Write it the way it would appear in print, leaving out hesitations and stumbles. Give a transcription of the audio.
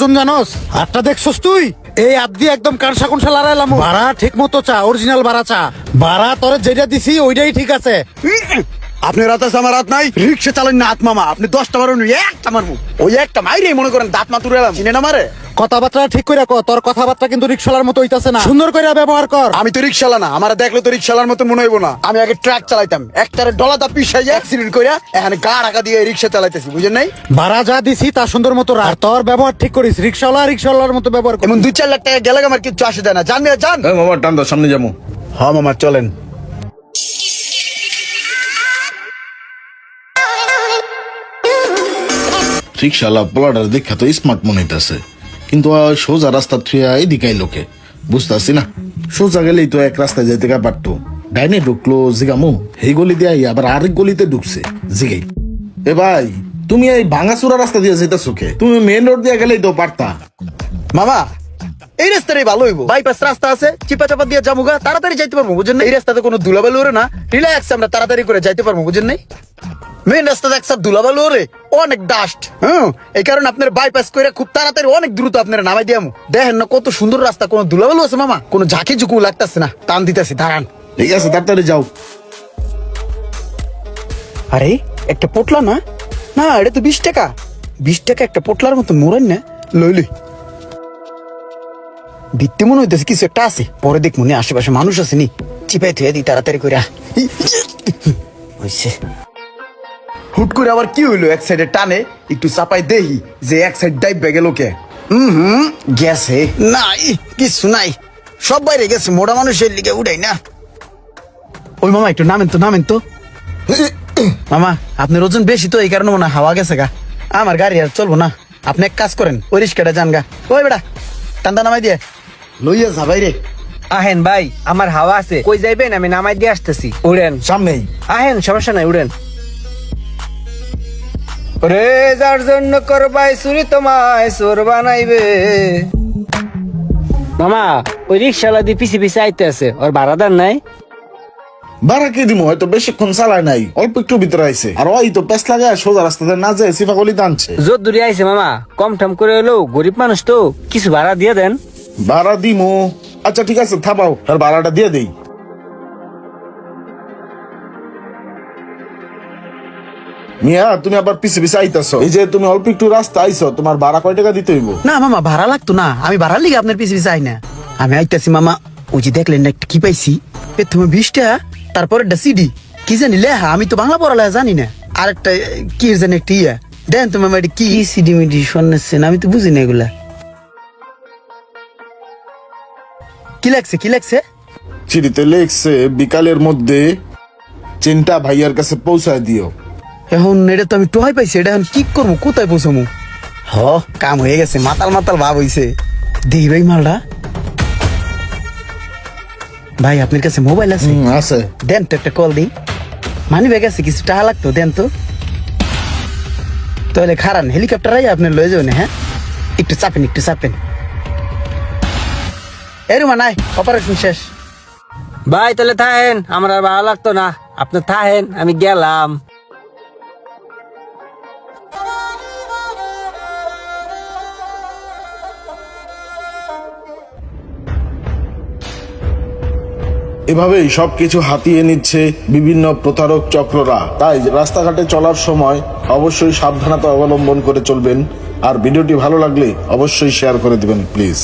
ওজন জানোস? হাতটা দেখছস তুই? এই হাত দিয়ে একদম কারসা কুনসা লড়াইলাম। বাড়া ঠিক মতো চা, অরিজিনাল বাড়া চা। বাড়া তোরে যেটা দিছি ওইটাই ঠিক আছে। আপনি রাত আছে আমার রাত নাই, রিক্সা চালান না হাত মামা। আপনি 10টা মারুন, একটা মারবো। ওই একটা মাইরে মনে করেন দাঁত মাতুরে এলাম, চিনে না মারে। কথাবার্তা ঠিক করে কর, তোর কথাবার্তা কিন্তু রিক্সালার মতো হইতাছে না। সুন্দর করে ব্যবহার কর। আমি তো রিক্সালা না, আমার দেখলে তো রিক্সালার মতো মনে হইব না। আমি আগে ট্রাক চালাইতাম, একটারে ডলাদা পিছাইয়া অ্যাক্সিডেন্ট কইরা এখানে গা ঢাকা দিয়ে রিক্সা চালাইতেছি, বুঝেন নাই? ভাড়া যা দিছি তা সুন্দর মতো রাখ। আর তোর ব্যবহার ঠিক করিস, রিক্সাওয়ালার মতো ব্যবহার কর। এমন 2-4 লাখ টাকা গেলে আমার কিচ্ছু আসে যায় না। জান মিয়া জান। মামা টান দাও, সামনে যাবো। হ্যাঁ মামা চলেন। রিক্সাওয়ালা পোলাটার দেখা তো স্মার্ট মনে হইতাছে, কিন্তু সোজা রাস্তা থুয়া এদিকে লোকে বুঝতেছি না। সোজা গেলেই তো এক রাস্তায় যেতে গা পারতো, ডাইনে ঢুকলো জিগামু, এই গলি দিয়ে আবার আরেক গলিতে ঢুকছে জিগাই। এ ভাই, তুমি এই ভাঙাচুরা রাস্তা দিয়ে যেতেছো কে? তুমি মেন রোড দিয়ে গেলেই তো পারতা। মামা এই রাস্তাটাই ভালো হইব, বাইপাস রাস্তা আছে, চিপা চাপা দিয়ে যাবো গা, তাড়াতাড়ি যাইতে পারবো, বুঝেন না? এই রাস্তাতে কোনো ধুলাবালু ওরে না, রিল্যাক্স আমরা তাড়াতাড়ি করে যাইতে পারবো, বুঝেন নাই? মেন রাস্তা দেখছেন ধুলাবালু ওরে, অনেক ডাস্ট। হ্যাঁ, এই কারণে আপনার বাইপাস করে খুব তাড়াতাড়ি অনেক দ্রুত আপনারা নামাই দিয়ামু। দেখেন না কত সুন্দর রাস্তা, কোনো ধুলাবালু আছে মামা, কোনো ঝাঁকি ঝুঁকু লাগতেছে না। টান দিতেছি, দাঁড়ান। ঠিক আছে, তাড়াতাড়ি যাও। আরে একটা পোটলা না, না এটা তো 20 টাকা। 20 টাকা একটা পোটলার মতো মোড়েন না, লইলি ভিত্তি মনে হইতেছে কিছু একটা আছে। পরে দেখ মনে আশেপাশে মানুষ আছে নি, চিপাই থুয়ে দিই তাড়াতাড়ি করে। হইছে। হুট করে আবার কি হইলো, এক সাইডে টানে একটু চাপাই দেহি যে এক সাইড ডাইব গেল কে। গেছে নাই, কিছু নাই, সব বাইরে গেছে। মোড়া মানুষের লিগে উঠাই না। ওই মামা একটু নামেন তো, নামেন তো। মামা আপনার ওজন বেশি তো, এই কারণে মনে হয় হাওয়া গেছে গা। আমার গাড়ি আর চলবো না, আপনি এক কাজ করেন, ওই রিস্কাটা যান গা। ওই বেটা টান্দা নামাই দিয়ে লইয়া যা বাইরে। আহেন ভাই, আমার হাওয়া আছে, কই যাইবেন? আমি নামাই দিয়ে আসতেছি, উড়েন। সামনেই আহেন, সমস্যা নাই, উড়েন। রে যার জন্য করবাই চুরি তোমায় চোর বানাইবে। মামা ওই রিক্সাওয়ালা দিয়ে পিছে পিছে আইতে আছে, ওর ভাড়াদার নাই। ভাড়া কি দিব? হয়তো বেশিক্ষণ চালায় নাই, অল্প একটু ভিতরে আইছে। আর ওই তো পেস লাগায় সোজা রাস্তাতে না যায় সিফা গলিতে আনছে। জোর দূরে আইছে মামা, কম ঠাম করে হলেও গরিব মানুষ তো, কিছু ভাড়া দিয়ে দেন। ভাড়া দিমু? আচ্ছা ঠিক আছে, থাপাও, আর ভাড়াটা দিয়ে দেই। মিয়া তুমি আবার পিছে পিছে আইতাছো, এই যে তুমি অল্প একটু রাস্তা আইছো, তোমার ভাড়া কয় টাকা দিতে হইব? না মামা ভাড়া লাগতো না, আমি ভাড়ার লিগে আপনার পিছে পিছে আই না। আমি আইতাছি মামা। ওই যে দেখলেন না একটা কি পাইছি, প্রথমে 20 টাকা, তারপর একটা সিডি, কি জানি লেহা, আমি তো বাংলা পড়ালেখা জানি না। আর একটা কি জানি একটা ইয়া, দেন তো মামা এটা কি সিডি মিডি শুনেছেন, আমি তো বুঝি না এগুলা। কি লাগছে, কি লাগছে? চিঠিতে লেখছে বিকালের মধ্যে চেনটা ভাইয়ার কাছে পৌঁছায় দিও। এখন এটা তো আমি টোহাই পাইছি, এটা এখন কি করবো, কোথায় পৌঁছামু? হ কাম হয়ে গেছে, মাতাল মাতাল ভাব হইছে। দেই ভাই মালটা। ভাই আপনার কাছে মোবাইল আছে? আছে। দেন তো একটা কল দিই। মানি ব্যাগ আছে, কিছু টাকা লাগতো, দেন তো। তাহলে খারান হেলিকপ্টার আপনার লয়ে যাবেন। হ্যাঁ একটু চাপেন, একটু চাপেন। এরুমা নাই, অপারেশন শেষ। ভাই তাহলে থাহেন, আমার আর ভালো লাগতো না, আপনি থাহেন, আমি গেলাম। এভাবেই সবকিছু হাতিয়ে নিচ্ছে বিভিন্ন প্রতারক চক্ররা। তাই রাস্তাঘাটে চলার সময় অবশ্যই সাবধানতা অবলম্বন করে চলবেন। আর ভিডিওটি ভালো লাগলে অবশ্যই শেয়ার করে দিবেন প্লিজ।